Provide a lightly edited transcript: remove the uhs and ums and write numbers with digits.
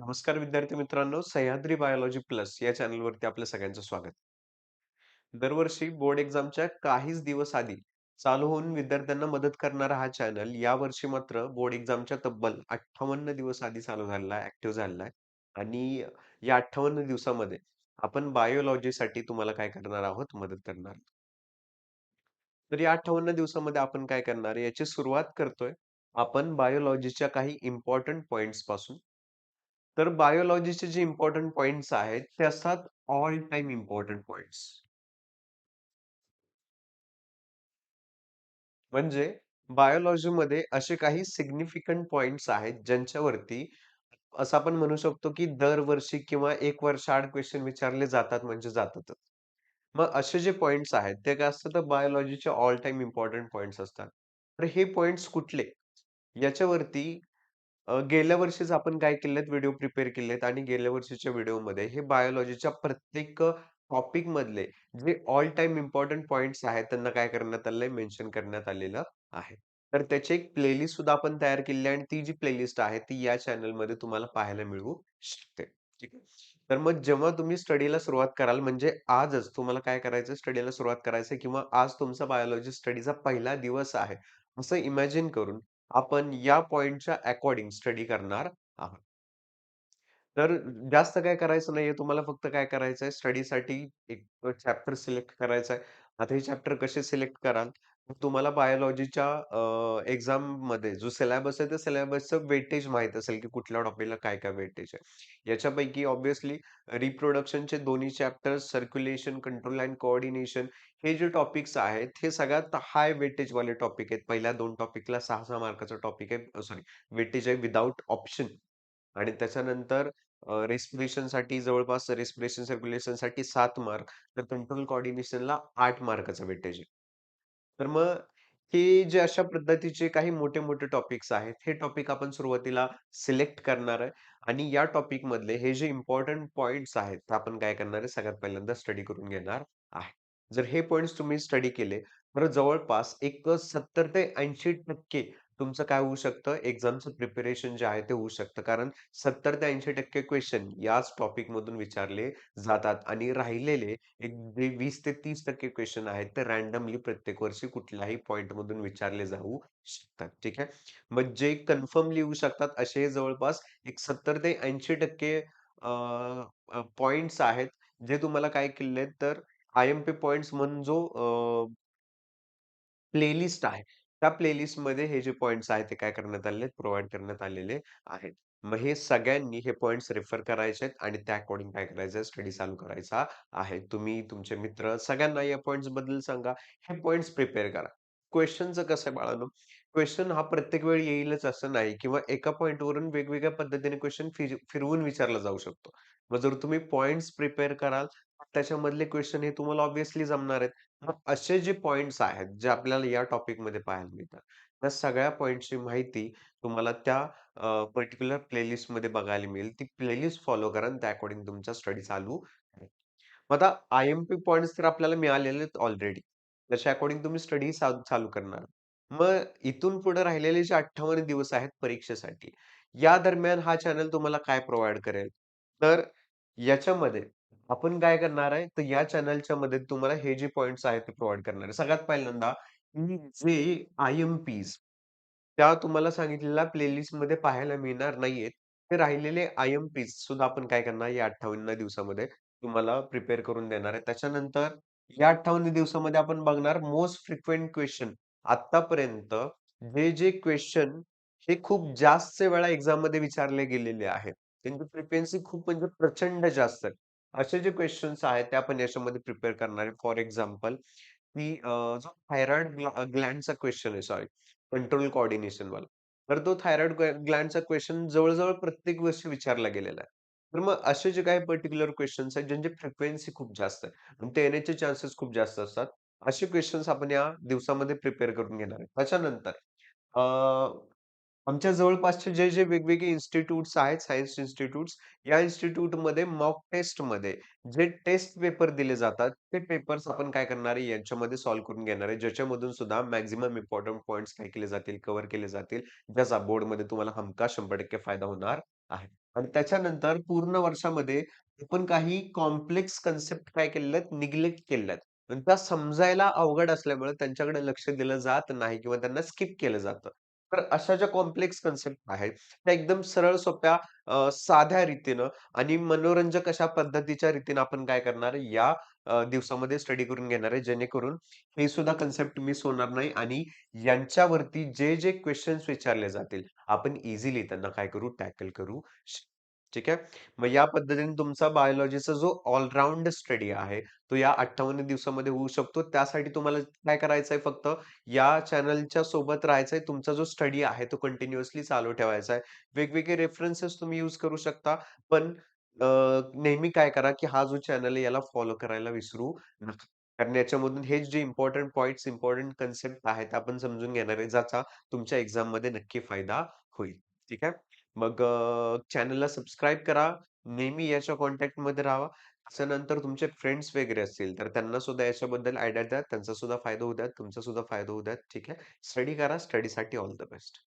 नमस्कार विद्यार्थी मित्रांनो, सह्याद्री बायोलॉजी प्लस या चॅनलवरती आपल्या सगळ्यांचं स्वागत. दरवर्षी बोर्ड एक्झामच्या काहीच दिवस आधी चालू होऊन विद्यार्थ्यांना मदत करणारा हा चॅनल यावर्षी मात्र बोर्ड एक्झामच्या तब्बल 58 दिवस आधी चालू झालेला आहे, ऍक्टिव्ह झालेला आहे. आणि या 58 दिवसामध्ये आपण बायोलॉजीसाठी तुम्हाला काय करणार आहोत, मदत करणार. तर या 58 दिवसामध्ये आपण काय करणार आहे, याची सुरुवात करतोय आपण बायोलॉजीच्या काही इम्पॉर्टंट पॉइंट्स पासून. तर बायोलॉजीचे जे इम्पोर्टंट पॉइंट्स आहेत, ते असतात ऑल टाइम इम्पोर्टंट पॉइंट्स. म्हणजे बायोलॉजीमध्ये असे काही सिग्निफिकंट पॉइंट्स आहेत, ज्यांच्यावरती असं आपण म्हणू शकतो, की दरवर्षी किंवा 1 वर्षाआड क्वेशन विचारले जातात म्हणजे जातातच. मग असे जे पॉइंट्स आहेत, ते काय असतात तर बायोलॉजीचे ऑल टाईम इम्पोर्टंट पॉइंट्स असतात. तर हे पॉइंट्स कुठले? याच्यावरती गेल्या वर्षीच आपण काय केलेत व्हिडिओ प्रिपेअर केलेत आणि गेल्या वर्षीच्या व्हिडिओमध्ये हे बायोलॉजीच्या प्रत्येक टॉपिक मधले जे ऑल टाइम इम्पोर्टंट पॉइंट्स आहेत त्यांना काय करण्यात आलंय मेन्शन करण्यात आलेलं आहे. तर त्याची एक प्लेलिस्ट सुद्धा आपण तयार केली आहे आणि ती जी प्लेलिस्ट आहे ती या चॅनलमध्ये तुम्हाला पाहायला मिळू शकते. ठीक आहे. तर मग जेव्हा तुम्ही स्टडीला सुरुवात कराल म्हणजे आजच तुम्हाला काय करायचं स्टडीला सुरुवात करायचं किंवा आज तुमचा बायोलॉजी स्टडीचा पहिला दिवस आहे असं इमॅजिन करून आपण या पॉइंटच्या अकॉर्डिंग स्टडी करणार आहोत. तर जास्त काय करायचं नाहीये तुम्हाला फक्त काय करायचंय स्टडीसाठी एक चॅप्टर सिलेक्ट करायचा आहे. आता हे चॅप्टर कसे सिलेक्ट कराल? मग तुम्हाला बायोलॉजीच्या एक्झाममध्ये जो सिलेबस आहे त्या सिलेबसचं वेटेज माहीत असेल, की कुठल्या टॉपिकला काय-काय वेटेज आहे. याच्यापैकी ऑब्व्हियसली रिप्रोडक्शनचे दोन्ही chapters, circulation, control end coordination हे जे टॉपिक्स आहेत, हे सगळ्यात हाय वेटेज वाले टॉपिक आहेत. पहिल्या 2 टॉपिकला 6-6 मार्काचा टॉपिक आहे. सॉरी वेटेज आहे विथआऊट ऑप्शन. आणि त्याच्यानंतर रेस्पिरेशनसाठी जवळपास रेस्पिरेशन सर्क्युलेशनसाठी 7 मार्क, तर कंट्रोल कोऑर्डिनेशनला 8 मार्काचा वेटेज आहे. तर मग हे जे अशा पद्धतीचे काही मोठे-मोठे टॉपिक्स आहेत, हे टॉपिक आपण सुरुवातीला सिलेक्ट करणार आहे आणि या टॉपिक मधले हे जे इम्पोर्टंट पॉइंट्स आहेत, ते आपण काय करणार आहे, सगळ्यात पहिल्यांदा स्टडी करून घेणार आहे. जर हे पॉइंट्स तुम्ही स्टडी केले, तर जवळपास एक 70 ते 80% तुमचं काय होऊ शकतं, एक्झामचं प्रिपरेशन जे आहे ते होऊ शकतं. कारण 70 ते 80% क्वेशन याच टॉपिक मधून विचारले जातात आणि राहिलेले एक जे 20 ते 30% क्वेशन आहेत, ते रँडमली प्रत्येक वर्षी कुठल्याही पॉइंट मधून विचारले जाऊ शकतात. ठीक आहे. मग जे कन्फर्मली येऊ शकतात असे जवळपास एक 70 ते 80% पॉइंट्स आहेत, जे तुम्हाला काय केलेत तर आय-एम-पी पॉइंट्स म्हणून जो प्लेलिस्ट आहे. त्या प्लेलिस्टमध्ये हे जे पॉइंट्स आहेत, ते काय करण्यात आलेले आहेत, प्रोव्हाईड करण्यात आलेले आहेत. मग हे सगळ्यांनी हे पॉइंट्स रेफर करायचे आहेत आणि त्या अकॉर्डिंग काय करायचं स्टडी चालू करायचा आहे. तुम्ही, तुमचे मित्र सगळ्यांना या पॉइंट्स बद्दल सांगा. हे पॉइंट्स प्रिपेअर करा. क्वेशनचं कसं आहे बाळांनो, क्वेशन हा प्रत्येक वेळी येईलच असं नाही किंवा एका पॉइंटवरून वेगवेगळ्या पद्धतीने क्वेशन फिरवून विचारला जाऊ शकतो. मग जर तुम्ही पॉइंट्स प्रिपेअर कराल, त्याच्यामधले क्वेशन हे तुम्हाला ऑब्व्हियसली जमणार आहेत. मग असे जे पॉइंट्स आहेत, जे आपल्याला या टॉपिकमध्ये पाहायला मिळतात, त्या सगळ्या पॉइंट्सची माहिती तुम्हाला त्या पर्टिक्युलर प्लेलिस्टमध्ये बघायला मिळेल. ती प्लेलिस्ट फॉलो करा आणि त्या अकॉर्डिंग तुमचा स्टडी चालू करा. मग आता आय-एम-पी पॉइंट्स तर आपल्याला मिळालेले आहेत ऑलरेडी. त्याच्या अकॉर्डिंग तुम्ही स्टडी चालू करणार. मग इथून पुढे राहिलेले जे 58 दिवस आहेत परीक्षेसाठी, या दरम्यान हा चॅनल तुम्हाला काय प्रोव्हाईड करेल? तर याच्यामध्ये आपण काय करणार आहे, तर या चॅनलच्या मध्ये तुम्हाला हे जे पॉइंट्स आहेत ते प्रोव्हाईड करणार आहे. सगळ्यात पहिल्यांदा जे आय-एम-पीज त्या तुम्हाला सांगितलेल्या प्लेलिस्टमध्ये पाहायला मिळणार नाहीयेत. ते राहिलेले आय-एम-पीज सुद्धा आपण काय करणार या 58 दिवसामध्ये तुम्हाला प्रिपेअर करून देणार आहे. त्याच्यानंतर या 58 दिवसामध्ये आपण बघणार मोस्ट फ्रिक्वेंट क्वेशन आतापर्यंत जे क्वेशन हे खूप जास्त वेळा एक्झाममध्ये विचारले गेलेले आहेत. त्यांची फ्रिक्वेन्सी खूप म्हणजे प्रचंड जास्त आहे. असे जे क्वेशन्स आहेत ते आपण याच्यामध्ये प्रिपेअर करणार आहे. फॉर एक्झाम्पल की जो थायरॉइड ग्लॅंडचा क्वेशन आहे सॉरी कंट्रोल कोऑर्डिनेशन वाला. तर तो थायरॉइड ग्लॅंडचा क्वेशन जवळ-जवळ प्रत्येक वर्षी विचारला गेलेला आहे. तर मग असे जे काही पर्टिक्युलर क्वेशन्स आहेत ज्यांची फ्रिक्वेन्सी खूप जास्त आहे आणि ते येण्याचे चान्सेस खूप जास्त असतात. असे क्वेशन्स आपण या दिवसामध्ये प्रिपेअर करून घेणार आहे. त्याच्यानंतर अ, आमच्या जवळपासचे जे वेगवेगळे इन्स्टिट्यूट्स आहेत, सायन्स इन्स्टिट्यूट्स, या इन्स्टिट्यूटमध्ये मॉक टेस्टमध्ये जे टेस्ट पेपर दिले जातात, ते पेपर्स आपण काय करणार आहे, यांच्यामध्ये सॉल्व्ह करून घेणार आहे. ज्याच्यामधून सुद्धा मॅक्सिमम इम्पोर्टंट पॉइंट्स काय केले जातील, कव्हर केले जातील. ज्याचा बोर्डमध्ये तुम्हाला हमखास 100% फायदा होणार आहे. आणि त्याच्यानंतर पूर्ण वर्षामध्ये आपण काही कॉम्प्लेक्स कन्सेप्ट काय केलेल्या आहेत, निग्लेक्ट केलेल्या आहेत. आणि त्या समजायला अवघड असल्यामुळे त्यांच्याकडे लक्ष दिलं जात नाही किंवा त्यांना स्किप केलं जातं. तर अशा ज्या कॉम्प्लेक्स कन्सेप्ट आहेत, त्या एकदम सरळ सोप्या साध्या रीतीनं आणि मनोरंजक अशा पद्धतीच्या रीतीनं आपण काय करणार आहे, या दिवसामध्ये स्टडी करून घेणार आहे. जेणेकरून हे सुद्धा कन्सेप्ट मिस होणार नाही आणि यांच्यावरती जे क्वेशन्स विचारले जातील, आपण इझिली त्यांना काय करू, टॅकल करू ठीक आहे. मग या पद्धतीने तुमचा बायोलॉजीचा जो ऑलराउंड स्टडी आहे, तो या 58 दिवसामध्ये होऊ शकतो. त्यासाठी तुम्हाला काय करायचंय फक्त या चॅनलच्या सोबत राहायचंय. तुमचा जो स्टडी आहे तो कंटिन्युअसली चालू ठेवायचा आहे. वेगवेगळे रेफरन्सेस तुम्ही यूज करू शकता. पण अ, नेहमी काय करा, की हा जो चॅनल आहे याला फॉलो करायला विसरू नका. कारण याच्यामधून हेच जे इम्पोर्टंट पॉइंट्स, इम्पोर्टंट कन्सेप्ट आहेत आपण समजून घेणार आहे, ज्याचा तुमच्या एक्झाममध्ये नक्की फायदा होईल. ठीक आहे. मग चॅनलला सबस्क्राईब करा. नेहमी याच्या कॉन्टॅक्टमध्ये राहावा. त्याच्यानंतर तुमचे फ्रेंड्स वगैरे असतील, तर त्यांना सुद्धा याच्याबद्दल आयडिया द्या. त्यांचा सुद्धा फायदा होऊ द्या. तुमचा सुद्धा फायदा होऊ द्या. ठीक आहे. स्टडी करा. स्टडीसाठी ऑल द बेस्ट.